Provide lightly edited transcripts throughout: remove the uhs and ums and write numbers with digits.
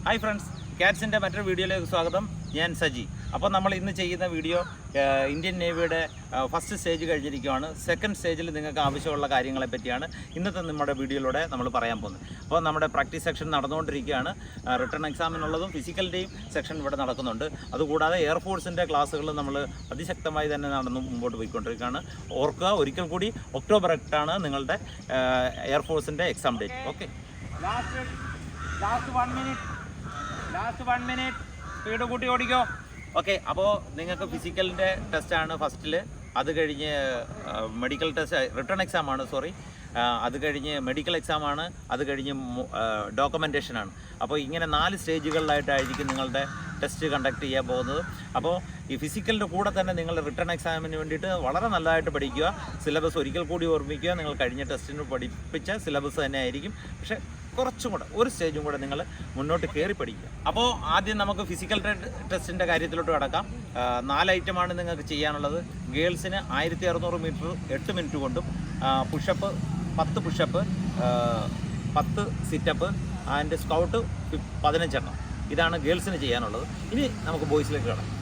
Hi friends, ക്യാറ്റ്സിൻ്റെ മറ്റൊരു വീഡിയോയിലേക്ക് സ്വാഗതം. ഞാൻ സജി. അപ്പോൾ നമ്മൾ ഇന്ന് ചെയ്യുന്ന വീഡിയോ ഇന്ത്യൻ നേവിയുടെ ഫസ്റ്റ് സ്റ്റേജ് കഴിഞ്ഞിരിക്കുകയാണ്. സെക്കൻഡ് സ്റ്റേജിൽ നിങ്ങൾക്ക് ആവശ്യമുള്ള കാര്യങ്ങളെ പറ്റിയാണ് ഇന്നത്തെ നമ്മുടെ വീഡിയോയിലൂടെ നമ്മൾ പറയാൻ പോകുന്നത്. അപ്പോൾ നമ്മുടെ പ്രാക്ടീസ് സെക്ഷൻ നടന്നുകൊണ്ടിരിക്കുകയാണ്. റിട്ടേൺ എക്സാമിനുള്ളതും ഫിസിക്കലിൻ്റെയും സെക്ഷൻ ഇവിടെ നടക്കുന്നുണ്ട്. അതുകൂടാതെ എയർഫോഴ്സിൻ്റെ ക്ലാസ്സുകൾ നമ്മൾ അതിശക്തമായി തന്നെ മുമ്പോട്ട് പോയിക്കൊണ്ടിരിക്കുകയാണ്. ഓർക്കുക, ഒരിക്കൽ കൂടി ഒക്ടോബർ 8 നിങ്ങളുടെ എയർഫോഴ്സിൻ്റെ exam date. Okay, last 1 minute speed കൂട്ടി ഓടിക്കോ. ഓക്കെ, അപ്പോൾ നിങ്ങൾക്ക് ഫിസിക്കലിൻ്റെ ടെസ്റ്റാണ് ഫസ്റ്റിൽ. അത് കഴിഞ്ഞ് മെഡിക്കൽ ടെസ്റ്റ്, റിട്ടേൺ എക്സാമാണ്, അത് കഴിഞ്ഞ് മെഡിക്കൽ എക്സാമാണ്, അത് കഴിഞ്ഞ് ഡോക്യുമെൻറ്റേഷനാണ്. അപ്പോൾ ഇങ്ങനെ 4 സ്റ്റേജുകളിലായിട്ടായിരിക്കും നിങ്ങളുടെ ടെസ്റ്റ് കണ്ടക്ട് ചെയ്യാൻ പോകുന്നത്. അപ്പോൾ ഈ ഫിസിക്കലിൻ്റെ കൂടെ തന്നെ നിങ്ങൾ റിട്ടേൺ എക്സാമിന് വേണ്ടിയിട്ട് വളരെ നല്ലതായിട്ട് പഠിക്കുക. സിലബസ് ഒരിക്കൽ കൂടി ഓർമ്മിക്കുക. നിങ്ങൾ കഴിഞ്ഞ ടെസ്റ്റിന് പഠിപ്പിച്ച സിലബസ് തന്നെ ആയിരിക്കും, പക്ഷേ കുറച്ചും കൂടെ ഒരു സ്റ്റേജും കൂടെ നിങ്ങൾ മുന്നോട്ട് കയറി പഠിക്കുക. അപ്പോൾ ആദ്യം നമുക്ക് ഫിസിക്കൽ ടെസ്റ്റിൻ്റെ കാര്യത്തിലോട്ട് കിടക്കാം. 4 ഐറ്റമാണ് നിങ്ങൾക്ക് ചെയ്യാനുള്ളത്. ഗേൾസിന് 1600 മീറ്റർ 8 മിനിറ്റ് കൊണ്ടും, pushup 10 pushup, 10 situp and squat 15 എണ്ണം. ഇതാണ് ഗേൾസിന് ചെയ്യാനുള്ളത്. ഇനി നമുക്ക് ബോയ്സിലേക്ക് കിടക്കാം.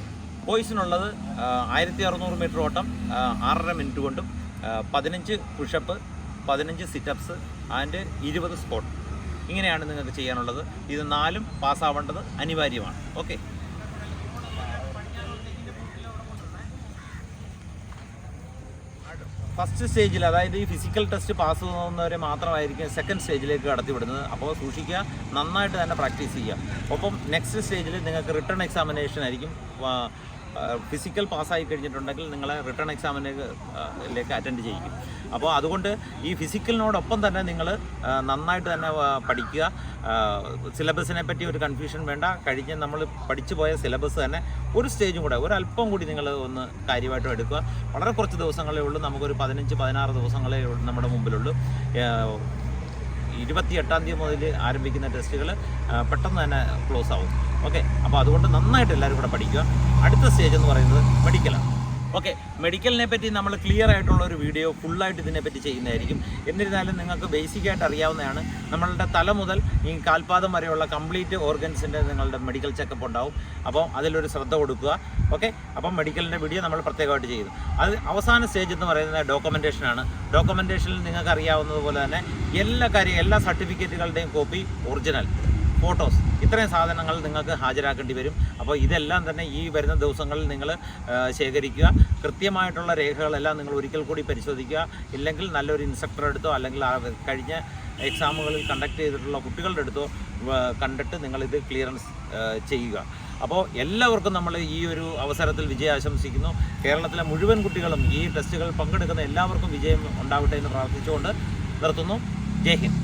ബോയ്സിനുള്ളത് 1600 മീറ്റർ ഓട്ടം 6.5 മിനിറ്റ് കൊണ്ടും, 15 പുഷപ്പ്, 15 സിറ്റപ്സ് ആൻഡ് 20 സ്കോട്ട്. ഇങ്ങനെയാണ് നിങ്ങൾക്ക് ചെയ്യാനുള്ളത്. ഇത് 4 പാസ്സാവേണ്ടത് അനിവാര്യമാണ്. ഓക്കെ, ഫസ്റ്റ് സ്റ്റേജിൽ, അതായത് ഈ ഫിസിക്കൽ ടെസ്റ്റ് പാസ് ആവുന്നവരെ മാത്രമായിരിക്കും സെക്കൻഡ് സ്റ്റേജിലേക്ക് കടത്തിവിടുന്നത്. അപ്പോൾ സൂക്ഷിക്കുക, നന്നായിട്ട് തന്നെ പ്രാക്ടീസ് ചെയ്യുക. ഒപ്പം നെക്സ്റ്റ് സ്റ്റേജിൽ നിങ്ങൾക്ക് റിട്ടേൺ എക്സാമിനേഷൻ ആയിരിക്കും. ഫിസിക്കൽ പാസ്സായി കഴിഞ്ഞിട്ടുണ്ടെങ്കിൽ നിങ്ങളെ റിട്ടേൺ എക്സാമിലേക്ക് അറ്റൻഡ് ചെയ്യിക്കും. അപ്പോൾ അതുകൊണ്ട് ഈ ഫിസിക്കലിനോടൊപ്പം തന്നെ നിങ്ങൾ നന്നായിട്ട് തന്നെ പഠിക്കുക. സിലബസിനെ പറ്റി ഒരു കൺഫ്യൂഷൻ വേണ്ട. കഴിഞ്ഞ് നമ്മൾ പഠിച്ചു പോയ സിലബസ് തന്നെ ഒരു സ്റ്റേജും കൂടെ, ഒരല്പം കൂടി നിങ്ങൾ ഒന്ന് കാര്യമായിട്ടും എടുക്കുക. വളരെ കുറച്ച് ദിവസങ്ങളേ ഉള്ളൂ. നമുക്കൊരു 15-16 ദിവസങ്ങളേ നമ്മുടെ മുമ്പിലുള്ളൂ. 28-ാം തീയതി മുതൽ ആരംഭിക്കുന്ന ടെസ്റ്റുകൾ പെട്ടെന്ന് തന്നെ ക്ലോസ് ആവും. ഓക്കെ, അപ്പോൾ അതുകൊണ്ട് നന്നായിട്ട് എല്ലാവരും കൂടെ പഠിക്കുക. അടുത്ത സ്റ്റേജ് എന്ന് പറയുന്നത് മെഡിക്കലാണ്. ഓക്കെ, മെഡിക്കലിനെ പറ്റി നമ്മൾ ക്ലിയർ ആയിട്ടുള്ള ഒരു വീഡിയോ ഫുള്ളായിട്ട് ഇതിനെപ്പറ്റി ചെയ്യുന്നതായിരിക്കും. എന്നിരുന്നാലും നിങ്ങൾക്ക് ബേസിക്കായിട്ട് അറിയാവുന്നതാണ്. നമ്മളുടെ തല മുതൽ ഈ കാൽപാദം വരെയുള്ള കംപ്ലീറ്റ് ഓർഗൻസിൻ്റെ നിങ്ങളുടെ മെഡിക്കൽ ചെക്കപ്പ് ഉണ്ടാവും. അപ്പോൾ അതിലൊരു ശ്രദ്ധ കൊടുക്കുക. ഓക്കെ, അപ്പം മെഡിക്കലിൻ്റെ വീഡിയോ നമ്മൾ പ്രത്യേകമായിട്ട് ചെയ്തു. അത് അവസാന സ്റ്റേജ് എന്ന് പറയുന്നത് ഡോക്യുമെൻറ്റേഷനാണ്. ഡോക്യുമെൻറ്റേഷനിൽ നിങ്ങൾക്ക് അറിയാവുന്നതുപോലെ തന്നെ എല്ലാ സർട്ടിഫിക്കറ്റുകളുടെയും കോപ്പി, ഒറിജിനൽ ഫോട്ടോസ്, ഇത്രയും സാധനങ്ങൾ നിങ്ങൾക്ക് ഹാജരാക്കേണ്ടി വരും. അപ്പോൾ ഇതെല്ലാം തന്നെ ഈ വരുന്ന ദിവസങ്ങളിൽ നിങ്ങൾ ശേഖരിക്കുക. കൃത്യമായിട്ടുള്ള രേഖകളെല്ലാം നിങ്ങൾ ഒരിക്കൽ കൂടി പരിശോധിക്കുക. ഇല്ലെങ്കിൽ നല്ലൊരു ഇൻസ്ട്രക്ടറെ അടുത്തോ അല്ലെങ്കിൽ കഴിഞ്ഞ എക്സാമുകളിൽ കണ്ടക്ട് ചെയ്തിട്ടുള്ള കുട്ടികളുടെ അടുത്തോ കണ്ടിട്ട് നിങ്ങളിത് ക്ലിയറൻസ് ചെയ്യുക. അപ്പോൾ എല്ലാവർക്കും നമ്മൾ ഈ ഒരു അവസരത്തിൽ വിജയം ആശംസിക്കുന്നു. കേരളത്തിലെ മുഴുവൻ കുട്ടികളും ഈ ടെസ്റ്റുകൾ പങ്കെടുക്കുന്ന എല്ലാവർക്കും വിജയം ഉണ്ടാവട്ടെ എന്ന് പ്രാർത്ഥിച്ചുകൊണ്ട് നിർത്തുന്നു. ജയ് ഹിന്ദ്.